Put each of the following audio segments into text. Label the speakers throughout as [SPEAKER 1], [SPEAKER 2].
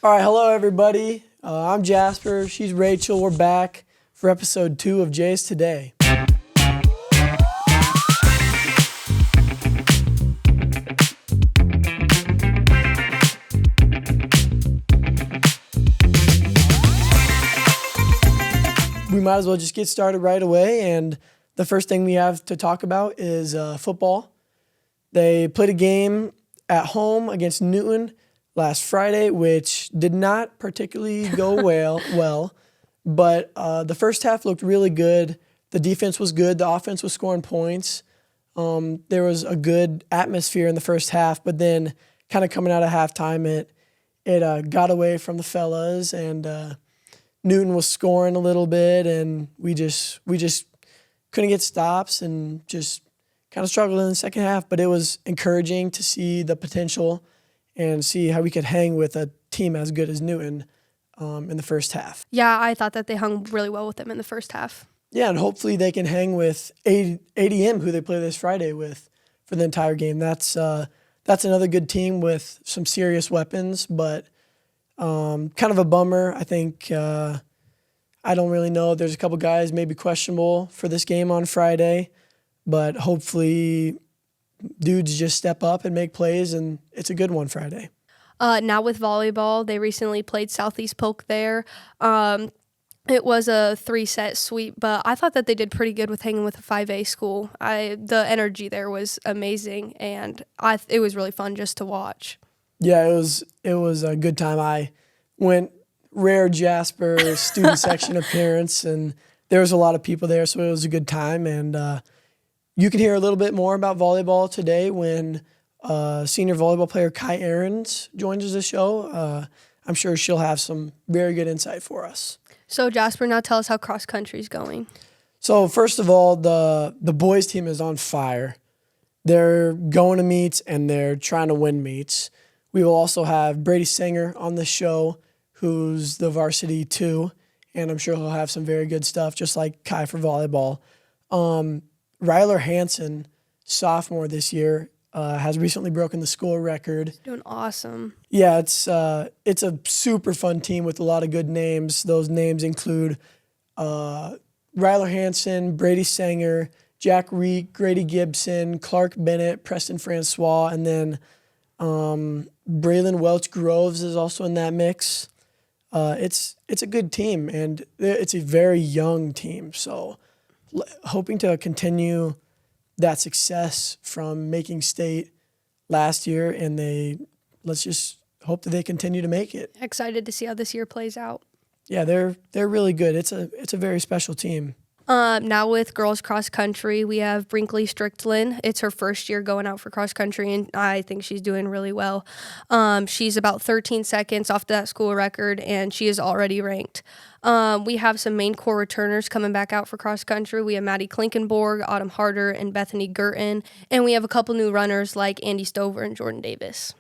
[SPEAKER 1] All right, hello everybody. I'm Jasper. She's Rachel. We're back for episode 2 of Jays Today. We might as well just get started right away, and the first thing we have to talk about is football. They played a game at home against Newton last Friday, which did not particularly go well, but the first half looked really good. The defense was good. The offense was scoring points. There was a good atmosphere in the first half, but then kind of coming out of halftime, it got away from the fellas, and Newton was scoring a little bit, and we just couldn't get stops and just kind of struggled in the second half. But it was encouraging to see the potential and see how we could hang with a team as good as Newton in the first half.
[SPEAKER 2] Yeah, I thought that they hung really well with them in the first half.
[SPEAKER 1] Yeah, and hopefully they can hang with ADM, who they play this Friday with, for the entire game. That's another good team with some serious weapons, but kind of a bummer. I think I don't really know. There's a couple guys maybe questionable for this game on Friday, but hopefully dudes just step up and make plays, and it's a good one Friday.
[SPEAKER 2] Now with volleyball, they recently played Southeast Polk there. It was a 3-set sweep, but I thought that they did pretty good with hanging with a 5A school. The energy there was amazing, and it was really fun just to watch. Yeah,
[SPEAKER 1] it was a good time. I went rare Jasper student section appearance, and there was a lot of people there, so it was a good time. And you can hear a little bit more about volleyball today when senior volleyball player Kai Arens joins the show. I'm sure she'll have some very good insight for us.
[SPEAKER 2] So Jasper, now tell us how cross country is going.
[SPEAKER 1] So first of all, the boys team is on fire. They're going to meets and they're trying to win meets. We will also have Brady Sanger on the show, who's the varsity too, and I'm sure he'll have some very good stuff, just like Kai for volleyball. Ryler Hansen, sophomore this year, has recently broken the school record.
[SPEAKER 2] He's doing awesome.
[SPEAKER 1] Yeah, it's a super fun team with a lot of good names. Those names include Ryler Hansen, Brady Sanger, Jack Reek, Grady Gibson, Clark Bennett, Preston Francois, and then Braylon Welch Groves is also in that mix. It's a good team, and it's a very young team. So hoping to continue that success from making state last year, and let's just hope that they continue to make it.
[SPEAKER 2] Excited to see how this year plays out.
[SPEAKER 1] Yeah, they're really good. It's a very special team.
[SPEAKER 2] Now with girls cross country, we have Brinkley Strickland. It's her first year going out for cross country, and I think she's doing really well. She's about 13 seconds off that school record, and she is already ranked. We have some main core returners coming back out for cross country. We have Maddie Klinkenborg, Autumn Harder, and Bethany Gurton, and we have a couple new runners like Andy Stover and Jordan Davis.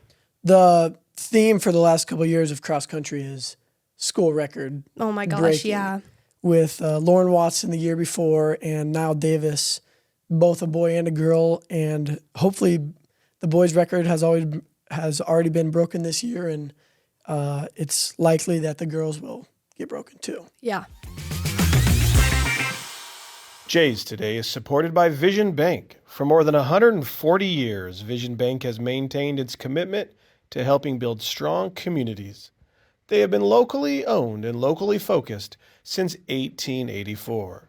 [SPEAKER 1] The theme for the last couple of years of cross country is school record.
[SPEAKER 2] Oh my gosh,
[SPEAKER 1] breaking.
[SPEAKER 2] yeah.
[SPEAKER 1] With Lauren Watson the year before and Niall Davis, both a boy and a girl, and hopefully the boys' record has already been broken this year, and it's likely that the girls will get broken too.
[SPEAKER 2] Yeah.
[SPEAKER 3] Jays Today is supported by Vision Bank. For more than 140 years, Vision Bank has maintained its commitment to helping build strong communities. They have been locally owned and locally focused since 1884.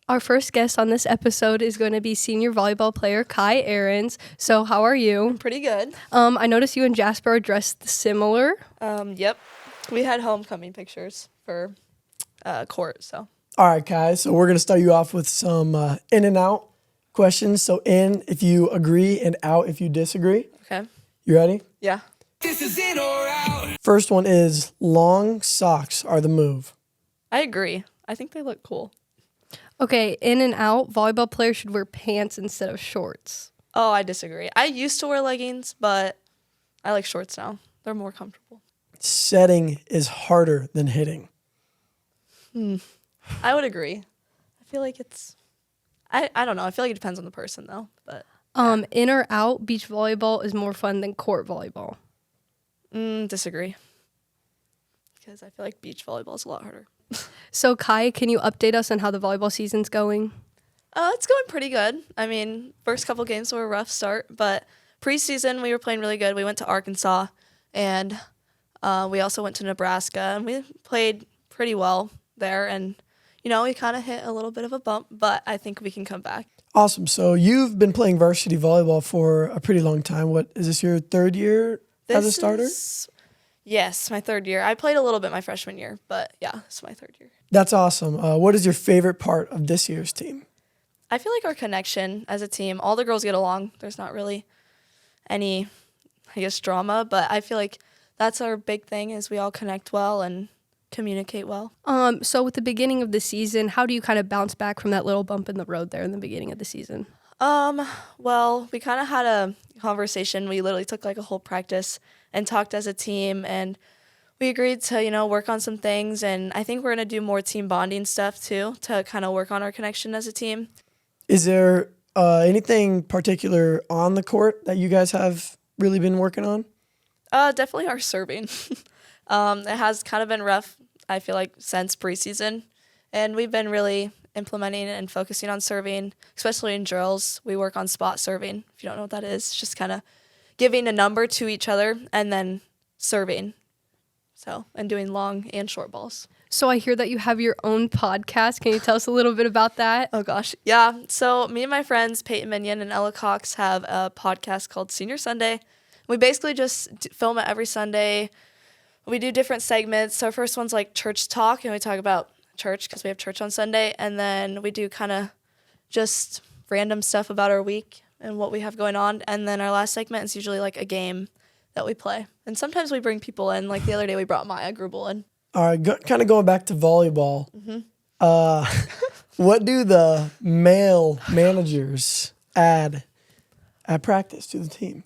[SPEAKER 2] Our first guest on this episode is going to be senior volleyball player Kai Arens. So how are you?
[SPEAKER 4] Pretty good.
[SPEAKER 2] I noticed you and Jasper are dressed similar.
[SPEAKER 4] Yep. We had homecoming pictures for court, so.
[SPEAKER 1] All right, guys. So we're going to start you off with some in and out questions. So in if you agree and out if you disagree.
[SPEAKER 4] Okay.
[SPEAKER 1] You ready?
[SPEAKER 4] Yeah.
[SPEAKER 5] This is in or out.
[SPEAKER 1] First one is long socks are the move.
[SPEAKER 4] I agree. I think they look cool.
[SPEAKER 2] Okay, in and out, volleyball players should wear pants instead of shorts.
[SPEAKER 4] Oh, I disagree. I used to wear leggings, but I like shorts now. They're more comfortable.
[SPEAKER 1] Setting is harder than hitting.
[SPEAKER 4] I would agree. I feel like I don't know. I feel like it depends on the person, though. But
[SPEAKER 2] In or out, beach volleyball is more fun than court volleyball.
[SPEAKER 4] Disagree. Because I feel like beach volleyball is a lot harder.
[SPEAKER 2] So Kai, can you update us on how the volleyball season's going?
[SPEAKER 4] It's going pretty good. I mean, first couple games were a rough start, but preseason we were playing really good. We went to Arkansas, and we also went to Nebraska, and we played pretty well there. And, we kind of hit a little bit of a bump, but I think we can come back.
[SPEAKER 1] Awesome. So you've been playing varsity volleyball for a pretty long time. What is this, your third year as a starter?
[SPEAKER 4] Yes, my third year. I played a little bit my freshman year, but yeah, it's my third year.
[SPEAKER 1] That's awesome. What is your favorite part of this year's team?
[SPEAKER 4] I feel like our connection as a team, all the girls get along. There's not really any, drama, but I feel like that's our big thing is we all connect well and communicate well.
[SPEAKER 2] So with the beginning of the season, how do you kind of bounce back from that little bump in the road there in the beginning of the season?
[SPEAKER 4] Well, we kind of had a conversation. We literally took like a whole practice and talked as a team, and we agreed to, work on some things, and I think we're going to do more team bonding stuff too to kind of work on our connection as a team.
[SPEAKER 1] Is there anything particular on the court that you guys have really been working on?
[SPEAKER 4] Definitely our serving. It has kind of been rough, I feel like, since preseason, and we've been really implementing and focusing on serving, especially in drills. We work on spot serving. If you don't know what that is, it's just kind of giving a number to each other and then serving. And doing long and short balls.
[SPEAKER 2] So I hear that you have your own podcast. Can you tell us a little bit about that?
[SPEAKER 4] Oh, gosh. Yeah. So me and my friends, Peyton Minion and Ella Cox, have a podcast called Senior Sunday. We basically just film it every Sunday. We do different segments. So our first one's like church talk, and we talk about church because we have church on Sunday. And then we do kind of just random stuff about our week and what we have going on. And then our last segment is usually like a game that we play. And sometimes we bring people in. Like the other day we brought Maya Grubel in.
[SPEAKER 1] All right, kind of going back to volleyball. What do the male managers add at practice to the team?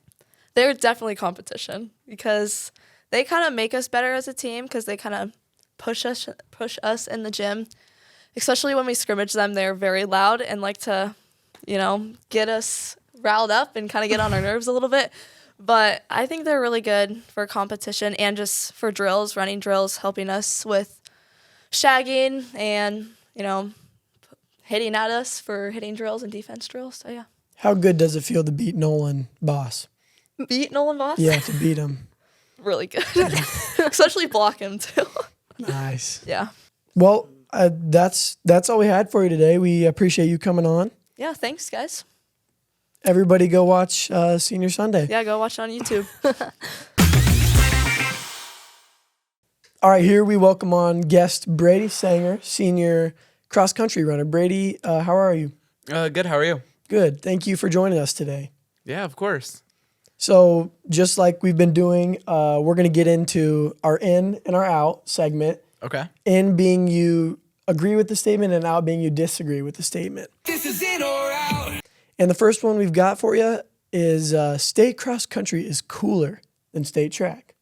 [SPEAKER 4] They're definitely competition because they kind of make us better as a team because they kind of push us in the gym. Especially when we scrimmage them, they're very loud and like to, get us riled up and kind of get on our nerves a little bit. But I think they're really good for competition and just for drills, running drills, helping us with shagging and, hitting at us for hitting drills and defense drills. So, yeah.
[SPEAKER 1] How good does it feel to beat Nolan Boss?
[SPEAKER 4] Beat Nolan Boss?
[SPEAKER 1] Yeah, to beat him.
[SPEAKER 4] Really good. Especially block him, too.
[SPEAKER 1] Nice.
[SPEAKER 4] Yeah.
[SPEAKER 1] Well, that's all we had for you today. We appreciate you coming on.
[SPEAKER 4] Yeah, thanks, guys.
[SPEAKER 1] Everybody go watch Senior Sunday.
[SPEAKER 4] Yeah, go watch it on YouTube.
[SPEAKER 1] All right, here we welcome on guest Brady Sanger, senior cross-country runner. Brady, how are you?
[SPEAKER 6] Good, how are you?
[SPEAKER 1] Good. Thank you for joining us today.
[SPEAKER 6] Yeah, of course.
[SPEAKER 1] So just like we've been doing, we're going to get into our in and our out segment.
[SPEAKER 6] Okay.
[SPEAKER 1] In being you agree with the statement and out being you disagree with the statement.
[SPEAKER 5] This is in or out.
[SPEAKER 1] And the first one we've got for you is state cross country is cooler than state track.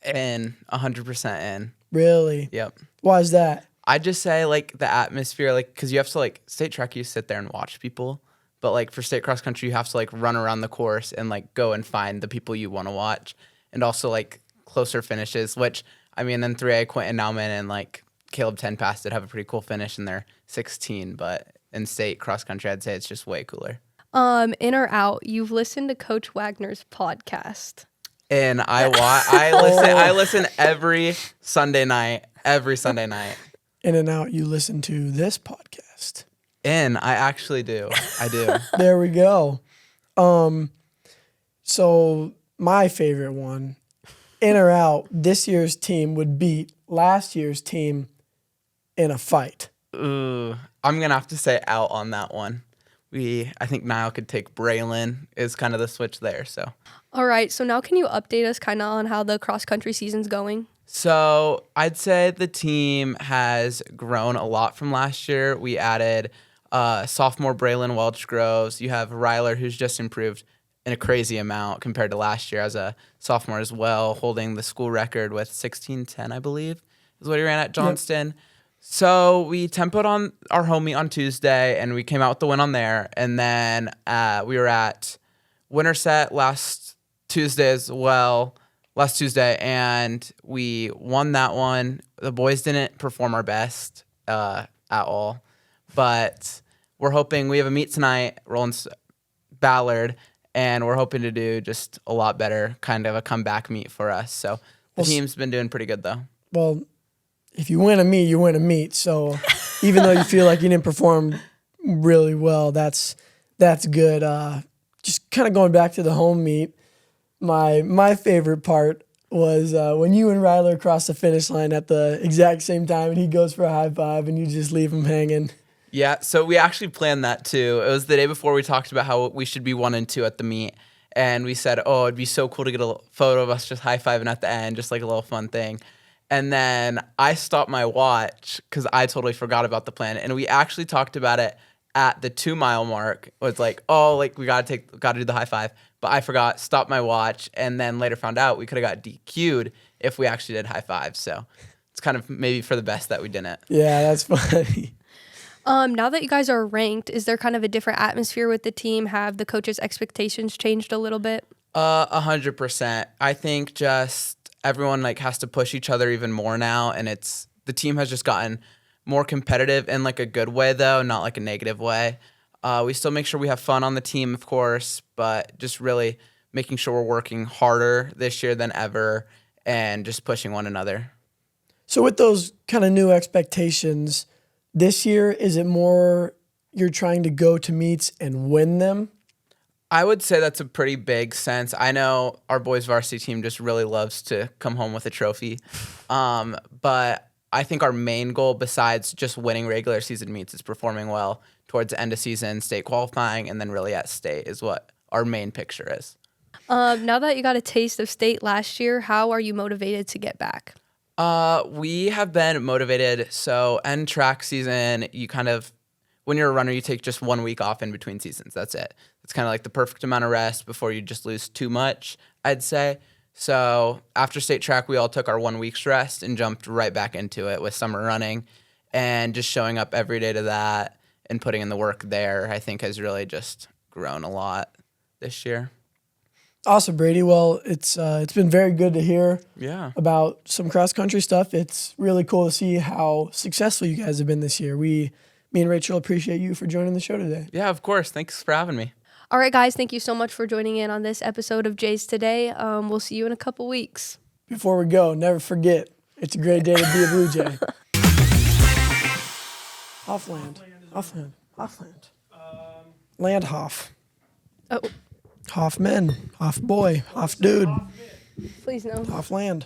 [SPEAKER 6] In, 100% in.
[SPEAKER 1] Really?
[SPEAKER 6] Yep.
[SPEAKER 1] Why is that?
[SPEAKER 6] I'd just say, the atmosphere, because you have to, state track, you sit there and watch people. But, for state cross country, you have to, run around the course and, go and find the people you want to watch. And also, closer finishes, which, in 3A, Quentin Nauman and, Caleb Tenpass did have a pretty cool finish, and they're 16, but in state cross country, I'd say it's just way cooler.
[SPEAKER 2] In or out, you've listened to Coach Wagner's podcast.
[SPEAKER 6] And I listen every Sunday night.
[SPEAKER 1] In and out, you listen to this podcast.
[SPEAKER 6] I actually do. I do.
[SPEAKER 1] There we go. So my favorite one, in or out, this year's team would beat last year's team in a fight.
[SPEAKER 6] Ooh, I'm going to have to say out on that one. I think Niall could take Braylon is kind of the switch there, so.
[SPEAKER 2] All right, so now can you update us kind of on how the cross-country season's going?
[SPEAKER 6] So I'd say the team has grown a lot from last year. We added sophomore Braylon Welch-Groves. You have Ryler, who's just improved in a crazy amount compared to last year as a sophomore as well, holding the school record with 16:10, I believe, is what he ran at Johnston. Yep. So we tempoed on our home meet on Tuesday, and we came out with the win on there. And then we were at Winterset last Tuesday, and we won that one. The boys didn't perform our best at all, but we're hoping we have a meet tonight, Rollins Ballard, and we're hoping to do just a lot better, kind of a comeback meet for us. So the team's been doing pretty good, though.
[SPEAKER 1] Well, if you win a meet, you win a meet. So even though you feel like you didn't perform really well, that's good. Just kind of going back to the home meet, my favorite part was when you and Ryler crossed the finish line at the exact same time, and he goes for a high five, and you just leave him hanging.
[SPEAKER 6] Yeah, so we actually planned that too. It was the day before we talked about how we should be 1 and 2 at the meet. And we said, oh, it'd be so cool to get a photo of us just high-fiving at the end, just like a little fun thing. And then I stopped my watch because I totally forgot about the plan. And we actually talked about it at the 2-mile mark. It was like, oh, like we gotta do the high five. But I forgot, stopped my watch, and then later found out we could have got DQ'd if we actually did high five. So it's kind of maybe for the best that we didn't.
[SPEAKER 1] Yeah, that's funny.
[SPEAKER 2] Now that you guys are ranked, is there kind of a different atmosphere with the team? Have the coaches' expectations changed a little bit?
[SPEAKER 6] 100%. I think just everyone like has to push each other even more now, and the team has just gotten more competitive in like a good way though, not like a negative way. We still make sure we have fun on the team, of course, but just really making sure we're working harder this year than ever and just pushing one another.
[SPEAKER 1] So with those kind of new expectations, this year, is it more you're trying to go to meets and win them?
[SPEAKER 6] I would say that's a pretty big sense. I know our boys varsity team just really loves to come home with a trophy. But I think our main goal, besides just winning regular season meets, is performing well towards the end of season, state qualifying, and then really at state is what our main picture is.
[SPEAKER 2] Now that you got a taste of state last year, how are you motivated to get back?
[SPEAKER 6] We have been motivated. So end track season, you kind of, when you're a runner, you take just 1 week off in between seasons. That's it. It's kind of like the perfect amount of rest before you just lose too much, I'd say. So after state track, we all took our 1 week's rest and jumped right back into it with summer running, and just showing up every day to that and putting in the work there, I think has really just grown a lot this year.
[SPEAKER 1] Awesome, Brady. Well, it's been very good to hear about some cross-country stuff. It's really cool to see how successful you guys have been this year. Me and Rachel appreciate you for joining the show today.
[SPEAKER 6] Yeah, of course. Thanks for having me.
[SPEAKER 2] All right, guys, thank you so much for joining in on this episode of Jays Today. We'll see you in a couple weeks.
[SPEAKER 1] Before we go, never forget, it's a great day to be a Blue Jay. Offland. Land Hoff.
[SPEAKER 2] Oh,
[SPEAKER 1] Hoffman. Hoff boy. Hoff dude.
[SPEAKER 2] please no.
[SPEAKER 1] Offland.